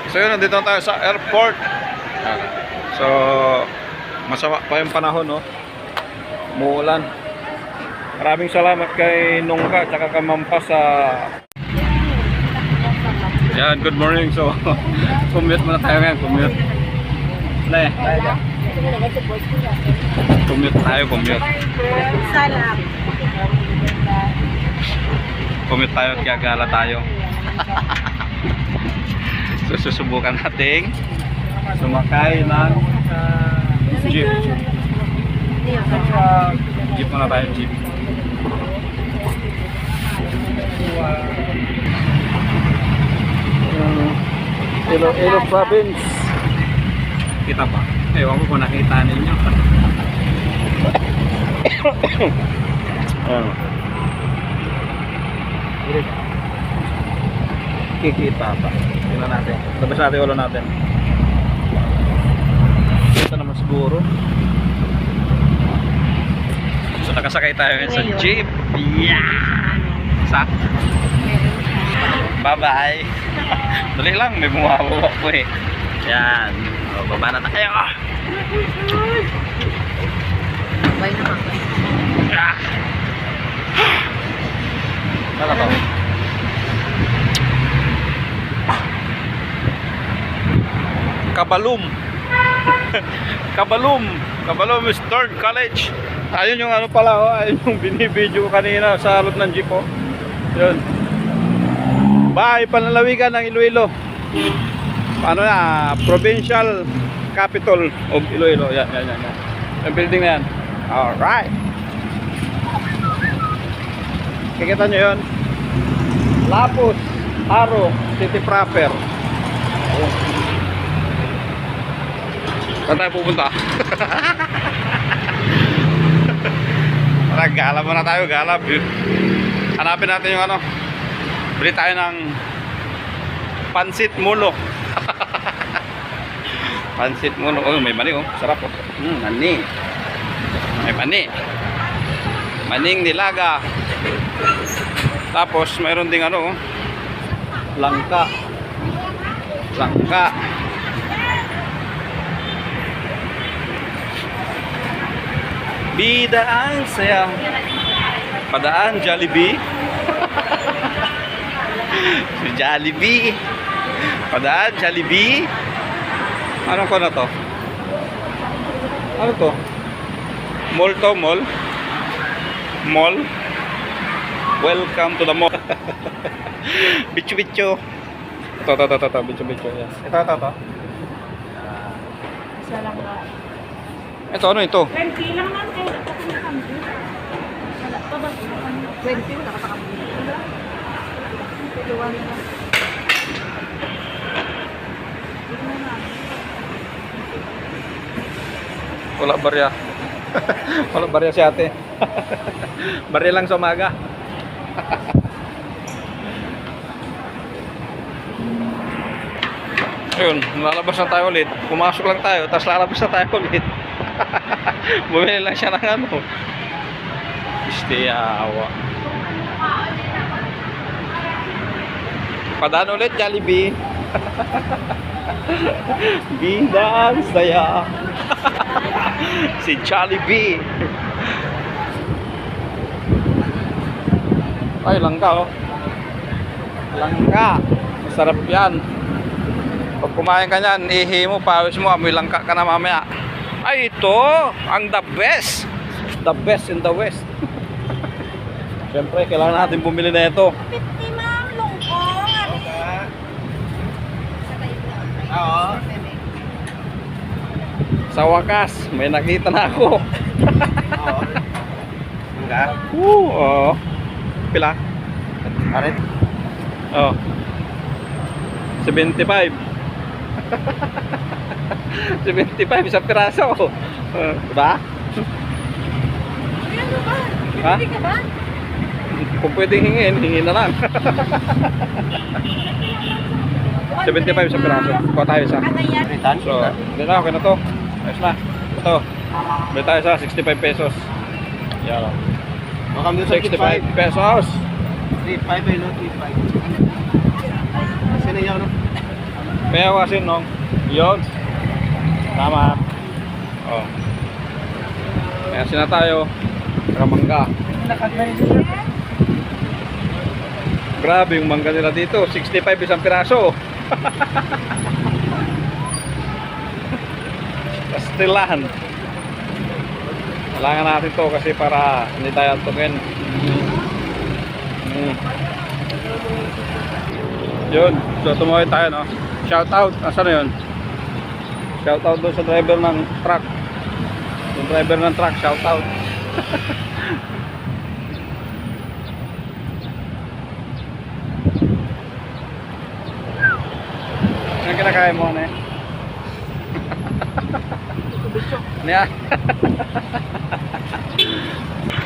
So yun, nandito tayo sa airport. So, masama pa yung panahon, no? Muulan. Maraming salamat kay Nungka at kay Mampa sa... Yan, good morning. So, commute muna tayo ngayon, commute. Ne, commute tayo, commute. Salam. Commute tayo, gagala tayo. So, susubukan nating sumakay ng jeep. Jeep muna tayo, jeep. Iloilo province. Kita pa? Ewan ko kung nakita ninyo. Ayan. Kikita pa. Tingnan natin. Labas natin ulo natin. Ito naman siguro. So nakasakay tayo ngayon sa jeep. Yeah! Sa? Bye-bye! Dali lang, may bumabawak po eh. Yan. O, baba na tayo. Bye naman. Ano to? Kabalum. Kabalum Eastern College. Ayun yung ano pala, oh. Ayun yung binibidyo kanina sa harap ng jeep, oh. Yun. Bahay panlalawigan ng Iloilo. Ano na, provincial capital of Iloilo. Yan. Yung building na yan. Alright. Kikita nyo yun. Lapus, Haro, City Proper. Oh. Saan tayo pupunta? Galap muna tayo, galap. Hanapin natin yung ano. Bili tayo ng pansit mulo. Pansit mulo. Oh, may mani, oh. Sarap, oh. Mani. May mani. Maning nilaga. Tapos mayroon ding ano, oh. Langka. Bida ang saya. Padaan Jollibee. Si Jollibee. Padaan Jollibee. Anong ko na to? Ano to? Mall to, mall. Mall. Welcome to the mall. Bicho. Ito, bicho. Yes. Ito. Isa lang ba? Ito, ano ito? 20 lang man kayo. 20 nakakakabili. Wala barya. Wala barya si ate. Barya lang sa umaga. Ayun, lalabas na tayo ulit. Pumasok lang tayo, tapos lalabas na tayo ulit. Bumili lang siya ng ano. Istiyawa. Padaan ulit, Jollibee. Bida ang saya. Si Jollibee. Ay, langka, oh. Langka. Masarap yan. Pag kumain ka niyan, ihi mo, pawis mo, amoy langka ka na mamaya. Ay, ito ang the best. The best in the West. Siyempre, kailangan natin bumili na ito. 50 ma'am, lungkong. Oo. Sa wakas, may nakita na ako. Oo. Nga? Oo. Pila? Arit? Oo. 75. 75 sa piraso. Diba? Ano ba? Ha? Hindi ka ba? Kung pwedeng hingin na lang. 75 sa piraso. Kuha tayo isa. So, hindi na, okay na to. Ayos na. Ito. Bili tayo sa 65 pesos. Yan o. 65 pesos. 3.5 ay no, 3.5. Kasi na yun, no? Payawasin, no? Yun. Tama. Oh. Payawasin na tayo. Para mangga. Grabe yung mangga nila dito. 65 isang piraso. Pastilan. Kailangan natin to kasi para hindi tayo antukin. Yun. So tumawid tayo, no? Shout out. Asan na yun? Shout out doon sa driver ng truck. Yung driver ng truck, shout out. Ano kinakain mo, ne? Niya.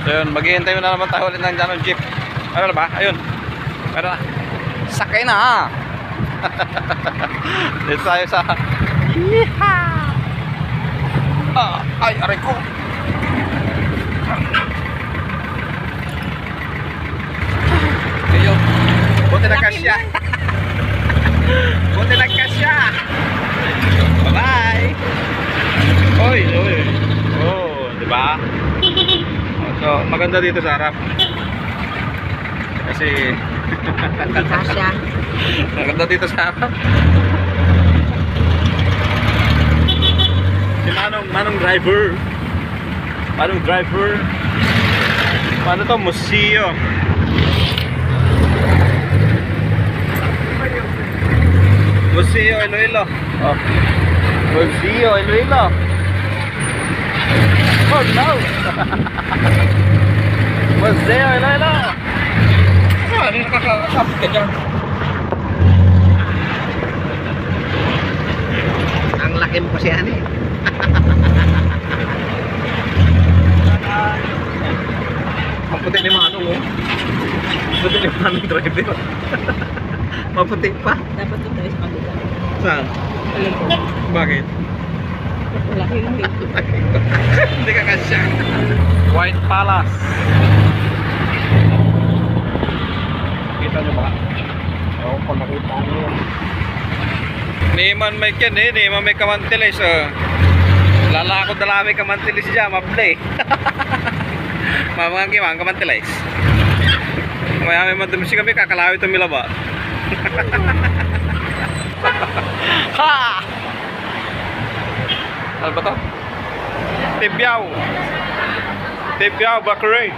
So yun, maghihintay mo na naman tayo ulit ng Janon Jeep. Ano na ba? Ayun. Ano na? Sakay na! Dito tayo sa... Yeehaw! Ay, aray ko! Ayun. Buti na kasya. Buti na kasya. Bye-bye! Oy, oy. Oh, di ba? So, maganda dito sa harap. Kasi Hindi kasya. maganda dito sa harap. Si Manong driver. Manong driver. Paano to? Museo. Museo Iloilo. Oh. Museo Iloilo. Oh no! Museo Iloilo. Ano nakakasapit ka dyan? Ang laki mo kasi ano eh. Maputi ni Manong, oh. Maputi ni Manong driver. Maputi pa. Dapat ito tayo sa kabila. Saan? Alam ko. Bakit? Wala ko yung dito. Hindi ka kasya. White Palace. Kita nyo ba? Oo, kung nakita mo yun. Niman may ken eh, niman may kamantilis. Lalakot na lang may kamantilis dyan, maple. Mamang kimang kamantilis. May madumisi kami, kakalawit ang milaba. Ha! Ano ba to? Tibyaw. Tibyaw, Bakery.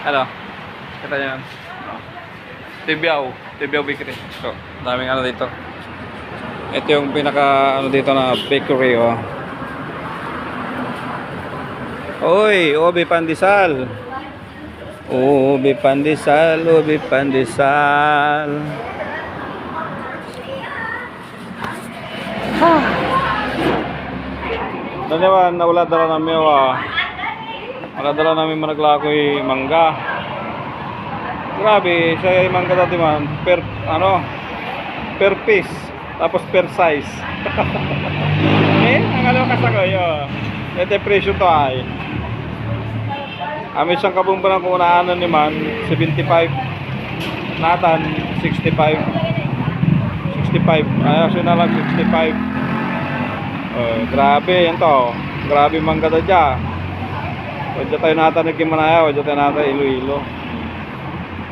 Ano? Kita nyo yan. Tibyaw. Tibyaw Bakery. So, daming ano dito. Ito yung pinaka ano dito na bakery, oh. Oy, Obi Pandesal. Ubi Pandesal, Ubi Pandesal. Dalawa, nawala dala namin, nakadala namin managlakoy mangga. Grabe, sa mangga dati man, per piece, tapos per size. Ang alam kasakoy, ito presyo to ay. Amin siyang kabumbarang kung unaanan ni man, 75. Natan, 65. 65. Ayos na lang, 65. Grabe, yan to. Grabe mangga da dya. Wadya tayo natan nagkimanaya, wadya tayo natan Iloilo.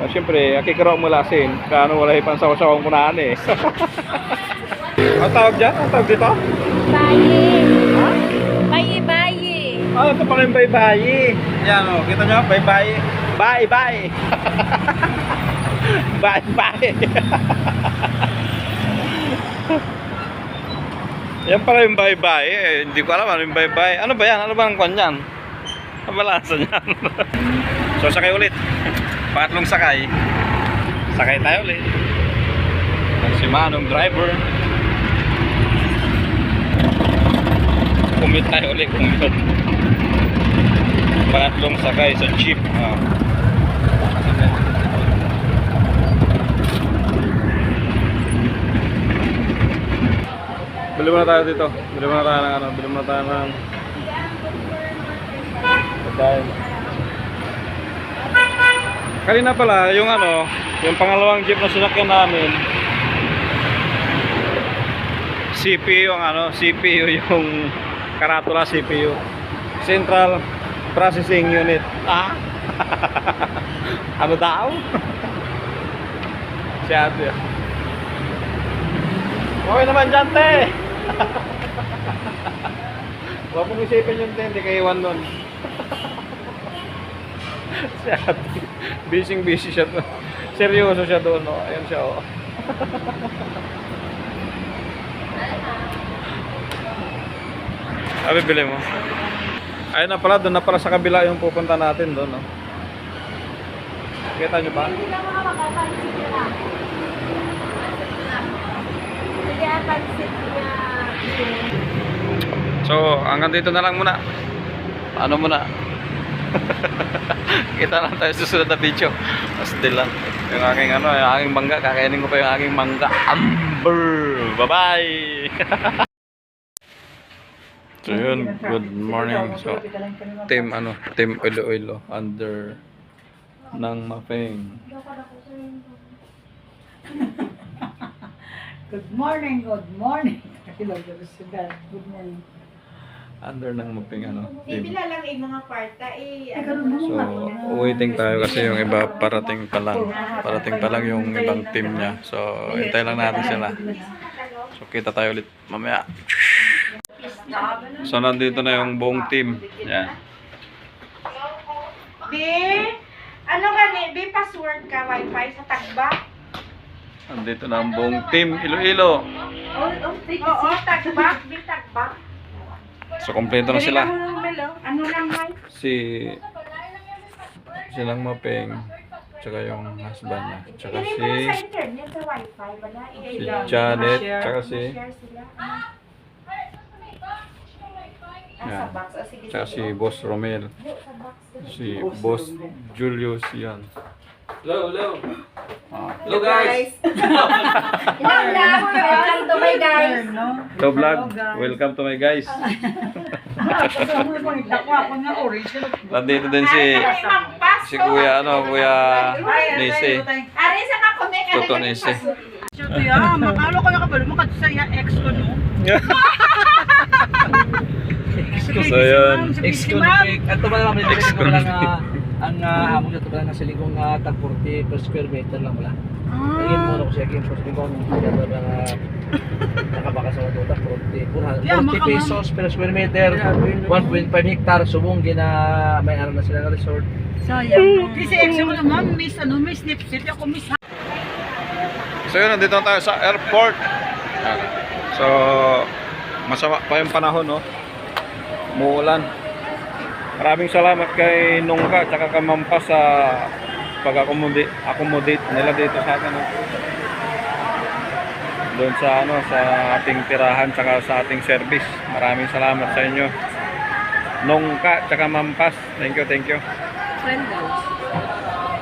Siyempre, akikaraw mo lasin. Kano wala ipansawasawang punaan eh. Ang tawag dyan? Ang tawag dito? Bayi. Ha? Bayi. Ah, ito pala yung bayi-bayi. Yan o, kita nyo, bayi-bayi. Bayi-bayi. Bayi-bayi. Yan pala yung bayi-bayi. Hindi ko alam ano yung bayi-bayi. Ano ba yan? Ano ba ang kwan yan? Ano ba lasa yan? So, sakay ulit. Pangatlong sakay. Sakay tayo ulit. Si Manong driver. Commute tayo ulit. Commute. Pangatlong sakay sa jeep. Bili muna tayo dito. Bili muna tayo ng ano. Bili muna tayo ng pagkain. Kanina pala, yung ano, yung pangalawang jeep na sinakyan namin, CPU ang ano, CPU yung karatula, CPU. Central Processing Unit. Ah? Ano daw? Siya ate. Okay naman dyan, te. Huwag mong isipin yung te, hindi kayo iwan nun. Siya ate. Busy siya doon. Seryoso siya doon, no? Ayan siya, oh. Abi, bili mo. Ayun na pala, doon na pala sa kabila yung pupunta natin doon, no? Kita nyo ba? Hindi lang mga makapansin nila. Hindi pansin niya. So, hanggang dito na lang muna. Ano muna? Kita lang tayo sa susunod na video. Still lang. Yung aking ano, yung aking mangga. Kakainin ko pa yung aking mangga. Amber! Bye-bye! So yun, good morning. So, team Iloilo under ng Mapeng. Good morning, good morning. Hello, good morning. Under ng Mapeng ano, team. Ibila lang yung mga parta So, waiting tayo kasi yung iba parating pa lang. Parating pa lang yung ibang team niya. So, hintay lang natin sila. So, kita tayo ulit mamaya. So, nandito na yung buong team. Yan. Ano gani? Password ka wifi sa tagba? Nandito na ang buong team Iloilo. Oo, tagba. Tagba. So, kompleto na sila. Ano lang may? Silang Mapeng. Tsaka yung husband niya. Tsaka Hindi si mo sa internet sa wifi. Wala. Janet. Tsaka si Share sila. yan. Sa box. O sige. Tsaka si Boss Romel. Sa box. Si Boss Julius yan. Hello, hello. Ah. Hello guys. Welcome to my guys. So vlog, welcome to my guys. Nandito din si Kuya ano, Kuya Nisi. Ari sa kakunik. Toto Nisi. Makalo ko na kabalo mo kasi sa ex ko no. So yun. Ex-convict. Ato ba naman Ex-convict. ang among sa tulang sa lingkong tag 40 per square meter lang wala. Ingin mo na ko siya game sa lingkong nakabaka sa tuta 40 pesos per square meter, 1.5 hectare subong gina may araw na sila ng resort. Sayang. Kasi ex ko naman miss snip ako miss. So yun, nandito na tayo sa airport. Yan. So, masama pa yung panahon, no? Muulan. Maraming salamat kay Nungka at kay Mampa sa pag-accommodate nila dito sa atin. No? Doon sa ano, sa ating tirahan tsaka sa ating service. Maraming salamat sa inyo. Nungka at Mampas. Thank you.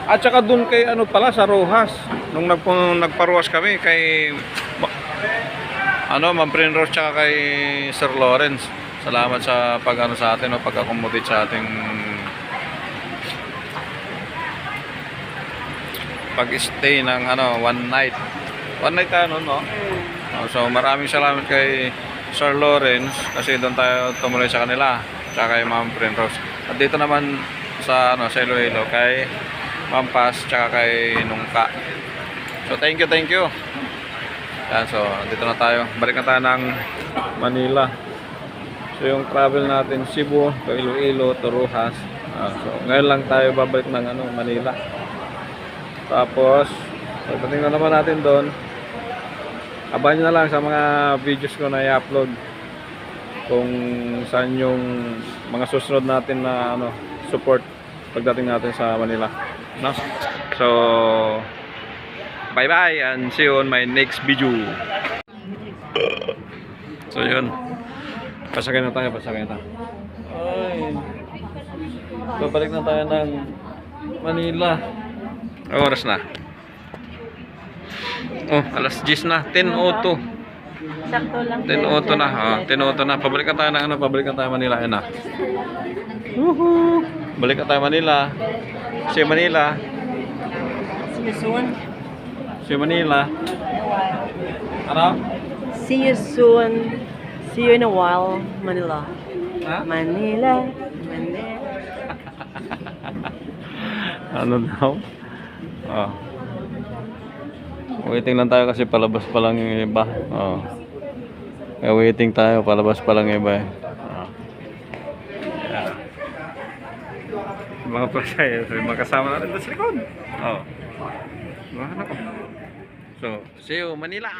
At saka doon kay ano pala sa Rojas. Nung nagparuwas kami kay Ma'am Prinrose tsaka kay Sir Lawrence. Salamat sa pag-ano sa atin, no, pag-accommodate sa ating pag-stay ng one night. One night no? So maraming salamat kay Sir Lawrence kasi doon tayo tumuloy sa kanila, tsaka kay Ma'am Prinrose. At dito naman sa sa Iloilo kay Ma'am Paz tsaka kay Nungka. So thank you. Yan, so dito na tayo. Balik na tayo ng Manila. So yung travel natin Cebu to Iloilo to Rojas. So ngayon lang tayo babalik ng Manila. Tapos pagdating na naman natin doon, abangan nyo na lang sa mga videos ko na i-upload kung saan yung mga susunod natin na support pagdating natin sa Manila, no? So bye bye and see you on my next video. So yun, pasakay na tayo. Ay, babalik na tayo ng Manila. Oras na. Oh, alas 10 na, 10:02. Sakto lang. 10:02 na. 10:02 na. Pabalik na tayo ng Manila. Ayun na. Woohoo! Balik na tayo Manila. Si Manila. Si Manila. Ano? See you soon. See you in a while, Manila. Ha? Manila, Manila. Ano daw? Oh. Waiting lang tayo kasi palabas pa lang yung iba. Oh. Kaya waiting tayo, palabas pa lang yung iba eh. Oh. Yeah. Mga pasaya, mga kasama natin sa likod. Oh. So, see you Manila!